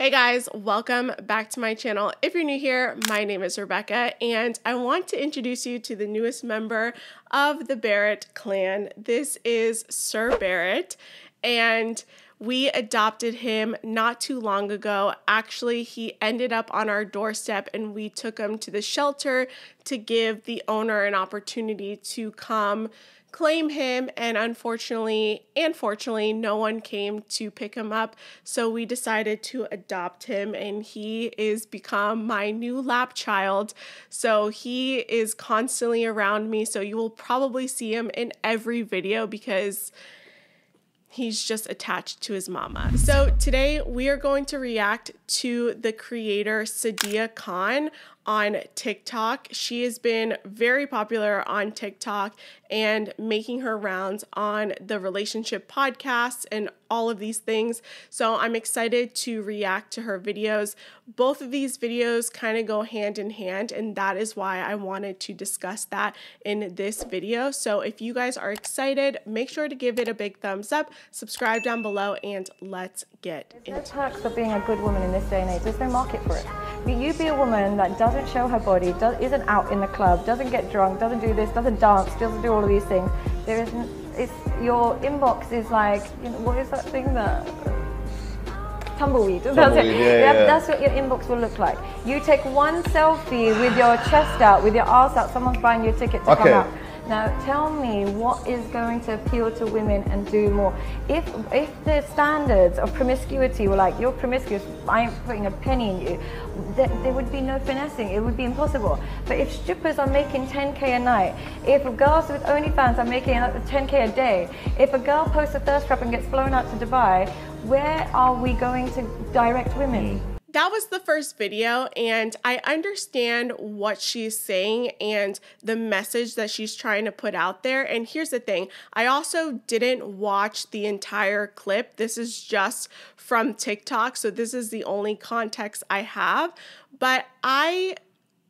Hey guys, welcome back to my channel. If you're new here, my name is Rebecca and I want to introduce you to the newest member of the Barrett clan. This is Sir Barrett and we adopted him not too long ago. Actually, he ended up on our doorstep and we took him to the shelter to give the owner an opportunity to come claim him, and unfortunately and fortunately no one came to pick him up, so we decided to adopt him and he is become my new lap child. So he is constantly around me, so you will probably see him in every video because he's just attached to his mama. So today we are going to react to the creator Sadia Khan on TikTok. She has been very popular on TikTok and making her rounds on the relationship podcasts and all of these things. So I'm excited to react to her videos. Both of these videos kind of go hand in hand, and that is why I wanted to discuss that in this video. So if you guys are excited, make sure to give it a big thumbs up, subscribe down below, and let's get into it. There's no perks of being a good woman in this day and age. There's no market for it. You be a woman that doesn't show her body, isn't out in the club, doesn't get drunk, doesn't do this, doesn't dance, doesn't do all of these things. There isn't. Your inbox is like, you know, what is that thing that? Tumbleweed. That's it. Yeah. That's what your inbox will look like. You take one selfie with your chest out, with your ass out, someone's buying you a ticket to come out. Now tell me what is going to appeal to women and do more. If the standards of promiscuity were like, you're promiscuous, I ain't putting a penny in you, there would be no finessing. It would be impossible. But if strippers are making 10K a night, if girls with OnlyFans are making 10K a day, if a girl posts a thirst trap and gets flown out to Dubai, where are we going to direct women? That was the first video, and I understand what she's saying and the message that she's trying to put out there. And here's the thing, I also didn't watch the entire clip. This is just from TikTok, so this is the only context I have. But I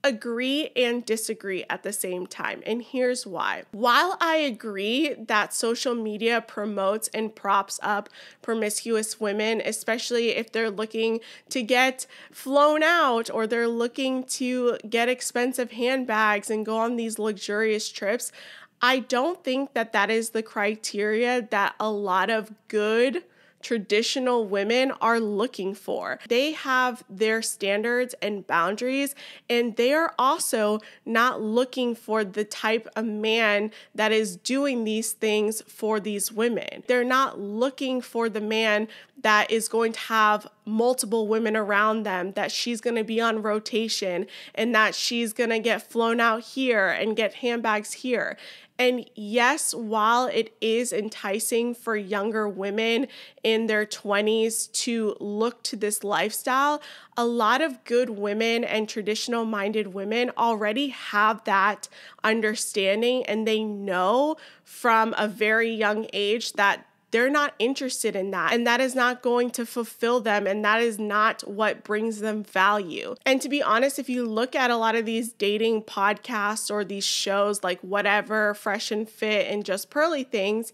agree and disagree at the same time, and here's why. While I agree that social media promotes and props up promiscuous women, especially if they're looking to get flown out or they're looking to get expensive handbags and go on these luxurious trips, I don't think that that is the criteria that a lot of good traditional women are looking for. They have their standards and boundaries, and they are also not looking for the type of man that is doing these things for these women. They're not looking for the man that is going to have multiple women around them, that she's going to be on rotation, and that she's going to get flown out here and get handbags here. And yes, while it is enticing for younger women in their 20s to look to this lifestyle, a lot of good women and traditional-minded women already have that understanding, and they know from a very young age that they're not interested in that, and that is not going to fulfill them, and that is not what brings them value. And to be honest, if you look at a lot of these dating podcasts or these shows like Whatever, Fresh and Fit, and Just Pearly Things,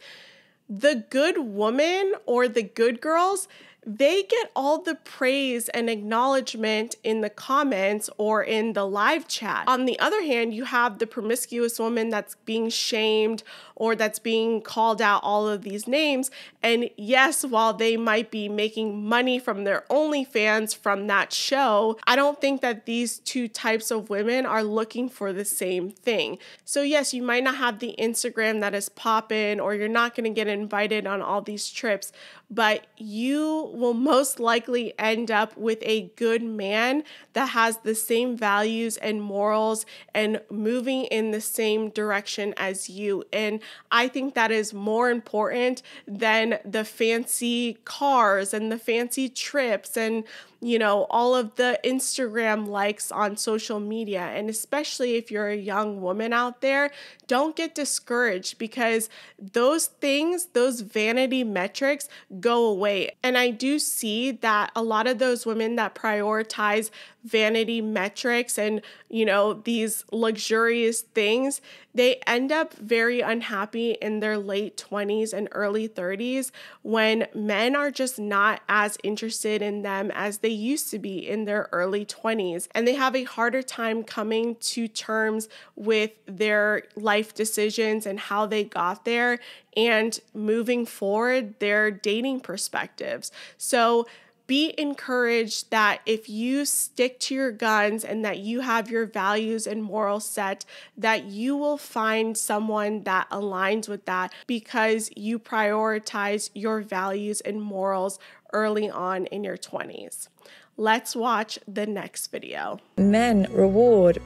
the good woman or the good girls, they get all the praise and acknowledgement in the comments or in the live chat. On the other hand, you have the promiscuous woman that's being shamed or that's being called out all of these names. And yes, while they might be making money from their OnlyFans from that show, I don't think that these two types of women are looking for the same thing. So yes, you might not have the Instagram that is poppin', or you're not gonna get invited on all these trips, but you will most likely end up with a good man that has the same values and morals and moving in the same direction as you. And I think that is more important than the fancy cars and the fancy trips and, you know, all of the Instagram likes on social media. And especially if you're a young woman out there, don't get discouraged, because those things, those vanity metrics go away. And I do see that a lot of those women that prioritize vanity metrics and, you know, these luxurious things, they end up very unhappy in their late 20s and early 30s when men are just not as interested in them as they used to be in their early 20s, and they have a harder time coming to terms with their life decisions and how they got there and moving forward their dating perspectives. So be encouraged that if you stick to your guns and that you have your values and morals set, that you will find someone that aligns with that because you prioritize your values and morals early on in your 20s. Let's watch the next video. Men reward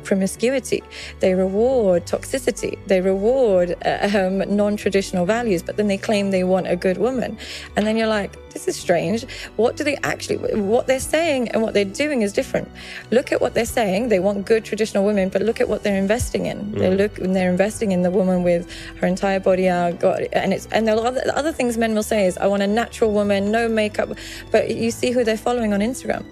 promiscuity, they reward toxicity, they reward non-traditional values, but then they claim they want a good woman. And then you're like, this is strange. What do they actually, what they're saying and what they're doing is different. Look at what they're saying. They want good traditional women, but look at what they're investing in. They're investing in the woman with her entire body out, and the other things men will say is, I want a natural woman, no makeup. But you see who they're following on Instagram.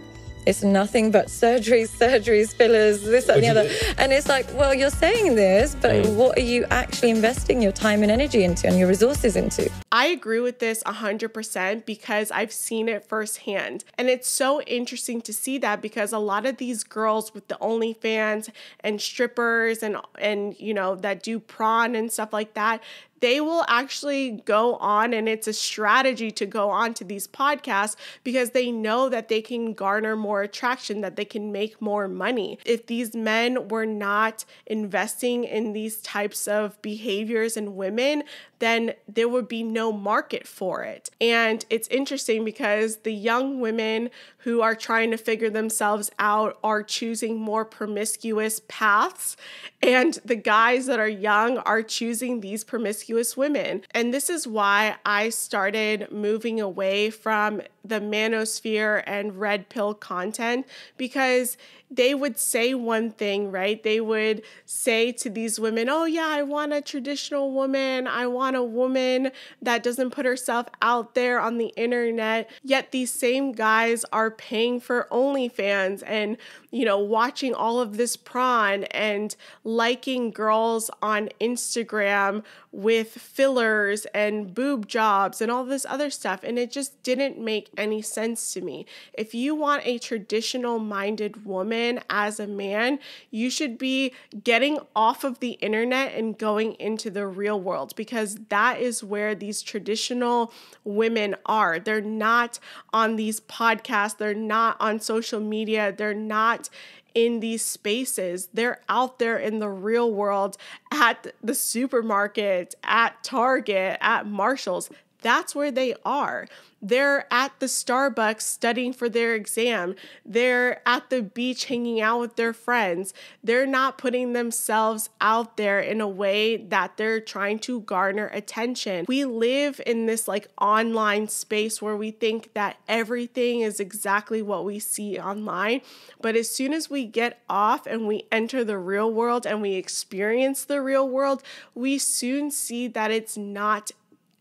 It's nothing but surgeries, fillers, this, that, and the other. And it's like, well, you're saying this, but what are you actually investing your time and energy into and your resources into? I agree with this 100% because I've seen it firsthand. And it's so interesting to see that because a lot of these girls with the OnlyFans and strippers and you know, that do prawn and stuff like that, they will actually go on, and it's a strategy to go on to these podcasts because they know that they can garner more attraction, that they can make more money. If these men were not investing in these types of behaviors in women, then there would be no market for it. And it's interesting because the young women who are trying to figure themselves out are choosing more promiscuous paths, and the guys that are young are choosing these promiscuous women. And this is why I started moving away from the manosphere and red pill content, because they would say one thing, right? They would say to these women, oh yeah, I want a traditional woman. I want a woman that doesn't put herself out there on the internet. Yet these same guys are paying for OnlyFans and, you know, watching all of this prawn and liking girls on Instagram with fillers and boob jobs and all this other stuff. And it just didn't make any sense to me. If you want a traditional minded woman as a man, you should be getting off of the internet and going into the real world, because that is where these traditional women are. They're not on these podcasts. They're not on social media. They're not in these spaces. They're out there in the real world at the supermarket, at Target, at Marshall's. That's where they are. They're at the Starbucks studying for their exam. They're at the beach hanging out with their friends. They're not putting themselves out there in a way that they're trying to garner attention. We live in this like online space where we think that everything is exactly what we see online. But as soon as we get off and we enter the real world and we experience the real world, we soon see that it's not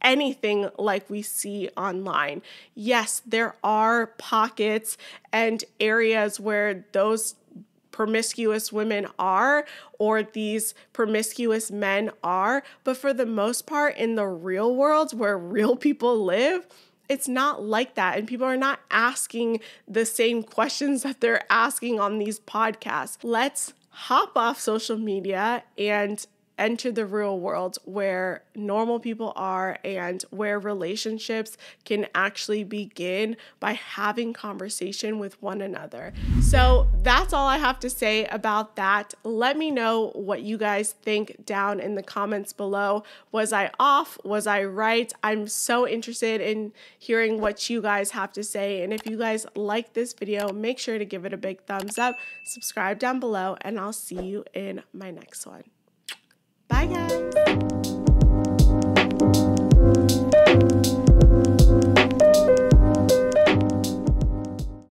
anything like we see online. Yes, there are pockets and areas where those promiscuous women are, or these promiscuous men are, but for the most part, in the real world where real people live, it's not like that. And people are not asking the same questions that they're asking on these podcasts. Let's hop off social media and enter the real world where normal people are and where relationships can actually begin by having conversation with one another. So that's all I have to say about that. Let me know what you guys think down in the comments below. Was I off? Was I right? I'm so interested in hearing what you guys have to say. And if you guys like this video, make sure to give it a big thumbs up, subscribe down below, and I'll see you in my next one. Bye, guys.